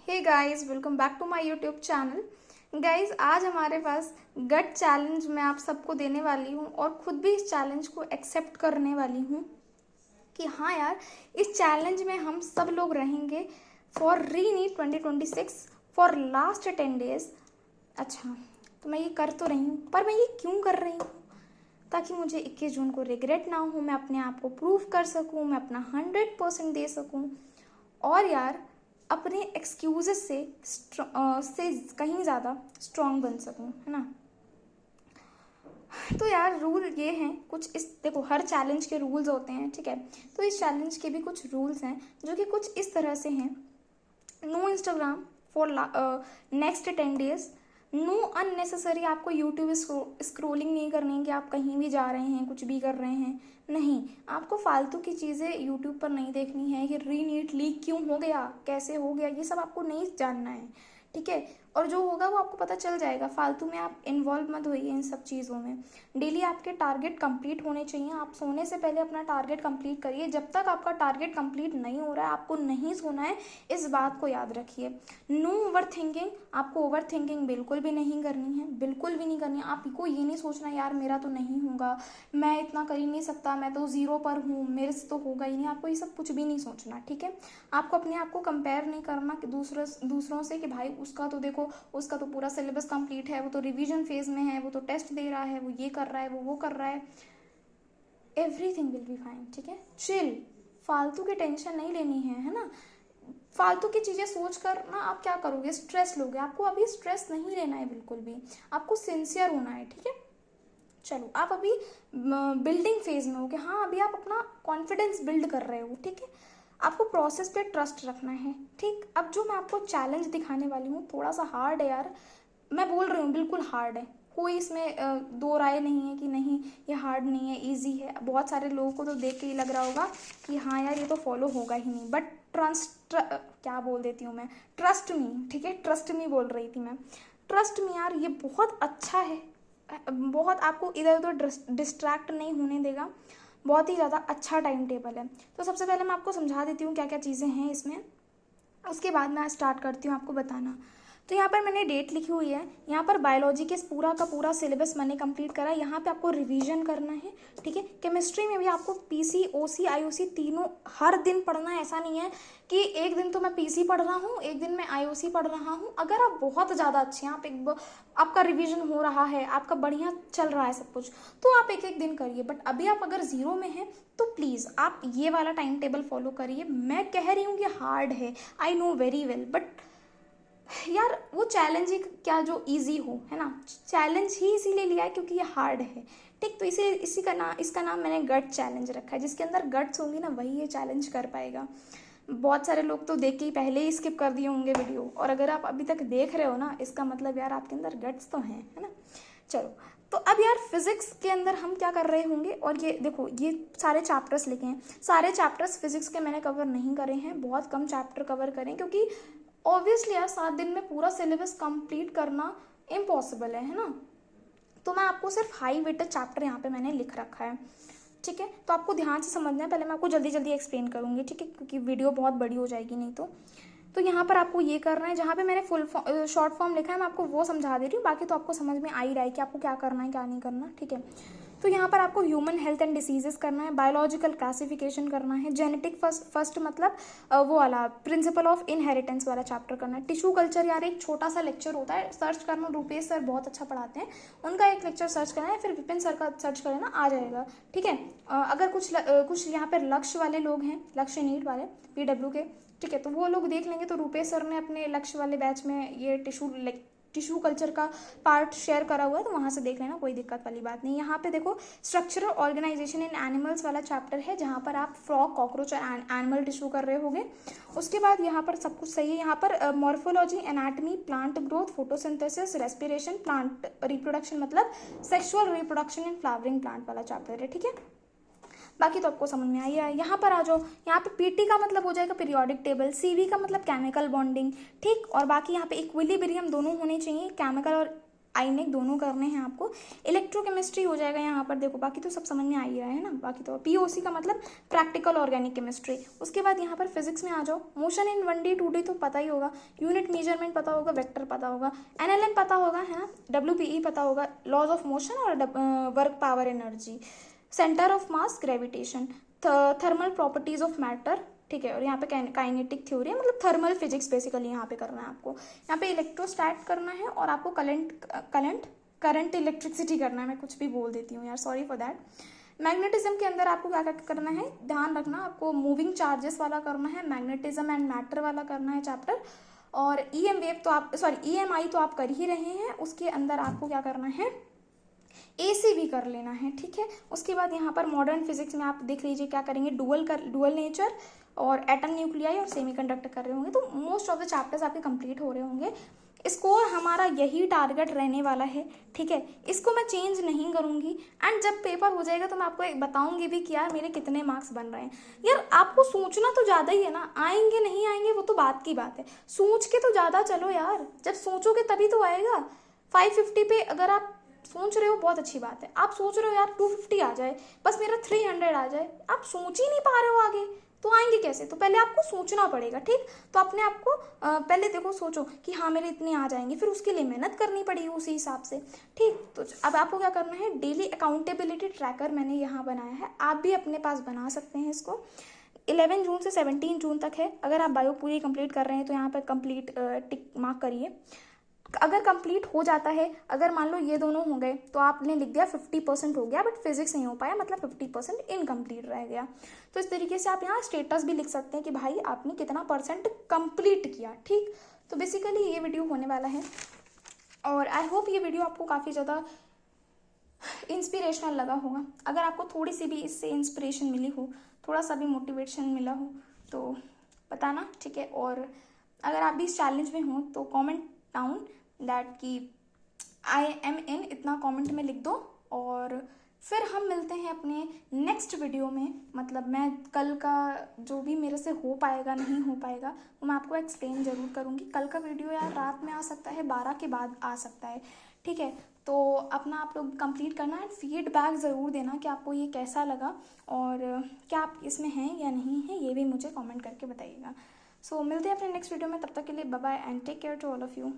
Hey guys, welcome back to my YouTube channel. Guys, आज हमारे पास गट challenge मैं आप सबको देने वाली हूँ और खुद भी इस चैलेंज को एक्सेप्ट करने वाली हूँ कि हाँ यार, इस चैलेंज में हम सब लोग रहेंगे फॉर रीनीट 2026 फॉर लास्ट 10 डेज। अच्छा, तो मैं ये कर तो रही हूँ, पर मैं ये क्यों कर रही हूँ? ताकि मुझे 21 जून को रिग्रेट ना हो, मैं अपने आप को प्रूव कर सकूँ, मैं अपना 100% दे सकूँ और यार अपने एक्सक्यूजेस से कहीं ज़्यादा स्ट्रांग बन सकूं, है ना। तो यार रूल ये हैं कुछ इस, देखो हर चैलेंज के रूल्स होते हैं, ठीक है। तो इस चैलेंज के भी कुछ रूल्स हैं जो कि कुछ इस तरह से हैं। No Instagram for next 10 days. No unnecessary आपको यूट्यूब स्क्रोलिंग नहीं करनी है कि आप कहीं भी जा रहे हैं, कुछ भी कर रहे हैं। नहीं, आपको फालतू की चीज़ें यूट्यूब पर नहीं देखनी है कि रीनीट लीक क्यों हो गया, कैसे हो गया, ये सब आपको नहीं जानना है, ठीक है। और जो होगा वो आपको पता चल जाएगा। फालतू में आप इन्वॉल्व मत होइए इन सब चीज़ों में। डेली आपके टारगेट कंप्लीट होने चाहिए। आप सोने से पहले अपना टारगेट कंप्लीट करिए। जब तक आपका टारगेट कंप्लीट नहीं हो रहा है आपको नहीं सोना है, इस बात को याद रखिए। नो ओवर थिंकिंग, आपको ओवर थिंकिंग बिल्कुल भी नहीं करनी है, बिल्कुल भी नहीं करनी है। आपको ये नहीं सोचना यार मेरा तो नहीं होगा, मैं इतना कर ही नहीं सकता, मैं तो ज़ीरो पर हूँ, मेरे से तो होगा ही नहीं। आपको ये सब कुछ भी नहीं सोचना, ठीक है। आपको अपने आप को कंपेयर नहीं करना कि दूसरों से कि भाई उसका तो देखो, उसका तो पूरा सिलेबस कंप्लीट है, वो तो रिवीजन फेज में है, वो तो टेस्ट दे रहा है, वो ये कर रहा है, वो कर रहा है। एवरीथिंग विल बी फाइन, ठीक है। चिल, फालतू की टेंशन नहीं लेनी है ना। फालतू की चीज़ें सोच कर ना आप क्या करोगे, स्ट्रेस लोगे। आपको अभी स्ट्रेस नहीं लेना है बिल्कुल भी, आपको सिंसियर होना है, ठीक है। चलो, आप अभी बिल्डिंग फेज में हो कि हाँ अभी आप अपना कॉन्फिडेंस बिल्ड कर रहे हो, ठीक है। आपको प्रोसेस पे ट्रस्ट रखना है, ठीक। अब जो मैं आपको चैलेंज दिखाने वाली हूँ थोड़ा सा हार्ड है यार, मैं बोल रही हूँ बिल्कुल हार्ड है। कोई इसमें दो राय नहीं है कि नहीं ये हार्ड नहीं है, इजी है। बहुत सारे लोगों को तो देख के ही लग रहा होगा कि हाँ यार ये तो फॉलो होगा ही नहीं, बट क्या बोल देती हूँ मैं, ट्रस्ट मी, ठीक है, ट्रस्ट मी बोल रही थी मैं। ट्रस्ट मी यार, ये बहुत अच्छा है, बहुत आपको इधर उधर डिस्ट्रैक्ट नहीं होने देगा। बहुत ही ज़्यादा अच्छा टाइम टेबल है। तो सबसे पहले मैं आपको समझा देती हूँ क्या क्या चीज़ें हैं इसमें, उसके बाद मैं स्टार्ट करती हूँ आपको बताना। तो यहाँ पर मैंने डेट लिखी हुई है। यहाँ पर बायोलॉजी के पूरा का पूरा सिलेबस मैंने कंप्लीट करा। यहाँ पे आपको रिवीजन करना है, ठीक है। केमिस्ट्री में भी आपको पीसी, ओसी, आईओसी तीनों हर दिन पढ़ना है। ऐसा नहीं है कि एक दिन तो मैं पीसी पढ़ रहा हूँ, एक दिन मैं आईओसी पढ़ रहा हूँ। अगर आप बहुत ज़्यादा अच्छे हैं, आपका रिवीजन हो रहा है, आपका बढ़िया चल रहा है सब कुछ, तो आप एक एक दिन करिए। बट अभी आप अगर ज़ीरो में हैं तो प्लीज़ आप ये वाला टाइम टेबल फॉलो करिए। मैं कह रही हूँ कि हार्ड है, I know very well, but यार वो चैलेंज ही क्या जो इजी हो, है ना। चैलेंज ही इसीलिए लिया है क्योंकि ये हार्ड है, ठीक। तो इसका नाम मैंने गट चैलेंज रखा है। जिसके अंदर गट्स होंगी ना वही ये चैलेंज कर पाएगा। बहुत सारे लोग तो देख के ही पहले ही स्किप कर दिए होंगे वीडियो, और अगर आप अभी तक देख रहे हो ना, इसका मतलब यार आपके अंदर गट्स तो हैं, है ना। चलो, तो अब यार फिजिक्स के अंदर हम क्या कर रहे होंगे, और ये देखो ये सारे चैप्टर्स लिखे हैं। सारे चैप्टर्स फिजिक्स के मैंने कवर नहीं करे हैं, बहुत कम चैप्टर कवर करें, क्योंकि ऑब्वियसली यार 7 दिन में पूरा सिलेबस कंप्लीट करना इम्पॉसिबल है ना। तो मैं आपको सिर्फ हाई वेटेड चैप्टर यहाँ पे मैंने लिख रखा है, ठीक है। तो आपको ध्यान से समझना है। पहले मैं आपको जल्दी जल्दी एक्सप्लेन करूँगी, ठीक है, क्योंकि वीडियो बहुत बड़ी हो जाएगी नहीं तो यहाँ पर आपको ये करना है। जहाँ पे मैंने फुल शॉर्ट फॉर्म लिखा है मैं आपको वो समझा दे रही हूँ, बाकी तो आपको समझ में आ ही रहा है कि आपको क्या करना है क्या नहीं करना, ठीक है। तो यहाँ पर आपको ह्यूमन हेल्थ एंड डिसीजेस करना है, बायोलॉजिकल क्लासिफिकेशन करना है, जेनेटिक फर्स्ट मतलब वो वाला प्रिंसिपल ऑफ इनहेरिटेंस वाला चैप्टर करना है। टिश्यू कल्चर यार एक छोटा सा लेक्चर होता है, सर्च करना, रूपेश सर बहुत अच्छा पढ़ाते हैं, उनका एक लेक्चर सर्च करना है, फिर विपिन सर का सर्च करना आ जाएगा, ठीक है। अगर कुछ यहाँ पर लक्ष्य वाले लोग हैं, लक्ष्य नीट वाले PW के, ठीक है, तो वो लोग देख लेंगे। तो रूपेश सर ने अपने लक्ष्य वाले बैच में ये टिश्यू कल्चर का पार्ट शेयर करा हुआ है, तो वहाँ से देख लेना, कोई दिक्कत वाली बात नहीं। यहाँ पे देखो स्ट्रक्चरल ऑर्गेनाइजेशन इन एनिमल्स वाला चैप्टर है, जहाँ पर आप फ्रॉग, कॉकरोच और एनिमल टिश्यू कर रहे होगे। उसके बाद यहाँ पर सब कुछ सही है। यहाँ पर morphology, anatomy, plant growth, photosynthesis, respiration, plant reproduction मतलब sexual reproduction in flowering plant वाला चैप्टर है, ठीक है। बाकी तो आपको समझ में आई है। यहाँ पर आ जाओ, यहाँ पे पीटी का मतलब हो जाएगा पीरियोडिक टेबल, सीवी का मतलब केमिकल बॉन्डिंग, ठीक। और बाकी यहाँ पे इक्विलिब्रियम दोनों होने चाहिए, केमिकल और आइनिक दोनों करने हैं आपको। इलेक्ट्रोकेमिस्ट्री हो जाएगा यहाँ पर, देखो बाकी तो सब समझ में आ ही रहा है ना, बाकी तो पीओसी का मतलब प्रैक्टिकल ऑर्गेनिक केमिस्ट्री। उसके बाद यहाँ पर फिजिक्स में आ जाओ, मोशन इन 1D 2D तो पता ही होगा, यूनिट मेजरमेंट पता होगा, वेक्टर पता होगा, एनएलएम पता होगा है ना, WPE पता होगा, लॉज ऑफ मोशन और work power energy, centre of mass gravitation, thermal properties of matter, ठीक है। और यहाँ पे काइनेटिक थ्योरी है, मतलब थर्मल फिजिक्स बेसिकली यहाँ पे करना है आपको। यहाँ पे इलेक्ट्रोस्टैट करना है और आपको करंट इलेक्ट्रिसिटी करना है। मैं कुछ भी बोल देती हूँ यार, सॉरी फॉर दैट। मैग्नेटिज्म के अंदर आपको क्या क्या करना है, ध्यान रखना, आपको मूविंग चार्जेस वाला करना है, मैग्नेटिज्म एंड मैटर वाला करना है चैप्टर। और EMI तो आप कर ही रहे हैं, उसके अंदर आपको क्या करना है, AC भी कर लेना है, ठीक है। उसके बाद यहाँ पर मॉडर्न फिजिक्स में आप देख लीजिए क्या करेंगे, डुअल नेचर और एटम न्यूक्लियाई और सेमीकंडक्टर कर रहे होंगे। तो मोस्ट ऑफ द चैप्टर्स आपके कंप्लीट हो रहे होंगे। स्कोर हमारा यही टारगेट रहने वाला है, ठीक है। इसको मैं चेंज नहीं करूँगी एंड जब पेपर हो जाएगा तो मैं आपको एक बताऊँगी भी कि यार मेरे कितने मार्क्स बन रहे हैं। यार आपको सोचना तो ज़्यादा ही है ना, आएंगे नहीं आएंगे वो तो बात की बात है, सोच के तो ज़्यादा चलो यार, जब सोचोगे तभी तो आएगा। 550 पे अगर आप सोच रहे हो बहुत अच्छी बात है, आप सोच रहे हो यार 250 आ जाए, बस मेरा 300 आ जाए, आप सोच ही नहीं पा रहे हो आगे, तो आएंगे कैसे? तो पहले आपको सोचना पड़ेगा, ठीक। तो अपने आप को पहले देखो, सोचो कि हाँ मेरे इतने आ जाएंगे, फिर उसके लिए मेहनत करनी पड़ेगी उसी हिसाब से, ठीक। तो अब आपको क्या करना है, डेली अकाउंटेबिलिटी ट्रैकर मैंने यहाँ बनाया है, आप भी अपने पास बना सकते हैं इसको। 11 जून से 17 जून तक है। अगर आप बायो पूरी कंप्लीट कर रहे हैं तो यहाँ पर कंप्लीट टिक मार्क करिए। अगर कंप्लीट हो जाता है, अगर मान लो ये दोनों हो गए तो आपने लिख दिया 50% हो गया, बट फिजिक्स नहीं हो पाया, मतलब 50% इनकम्प्लीट रह गया। तो इस तरीके से आप यहाँ स्टेटस भी लिख सकते हैं कि भाई आपने कितना % कंप्लीट किया, ठीक। तो बेसिकली ये वीडियो होने वाला है और आई होप ये वीडियो आपको काफ़ी ज़्यादा इंस्पिरेशनल लगा होगा। अगर आपको थोड़ी सी भी इससे इंस्पिरेशन मिली हो, थोड़ा सा भी मोटिवेशन मिला हो तो बताना, ठीक है। और अगर आप भी इस चैलेंज में हो तो कमेंट डाउन दैट कि I am in, इतना कमेंट में लिख दो। और फिर हम मिलते हैं अपने नेक्स्ट वीडियो में, मतलब मैं कल का जो भी मेरे से हो पाएगा नहीं हो पाएगा वो मैं आपको एक्सप्लेन ज़रूर करूँगी। कल का वीडियो यार रात में आ सकता है, 12 के बाद आ सकता है, ठीक है। तो अपना आप लोग कंप्लीट करना है, फीडबैक ज़रूर देना कि आपको ये कैसा लगा और क्या आप इसमें हैं या नहीं हैं, ये भी मुझे कमेंट करके बताइएगा। सो मिलते हैं अपने नेक्स्ट वीडियो में, तब तक के लिए bye bye and take care to all of you.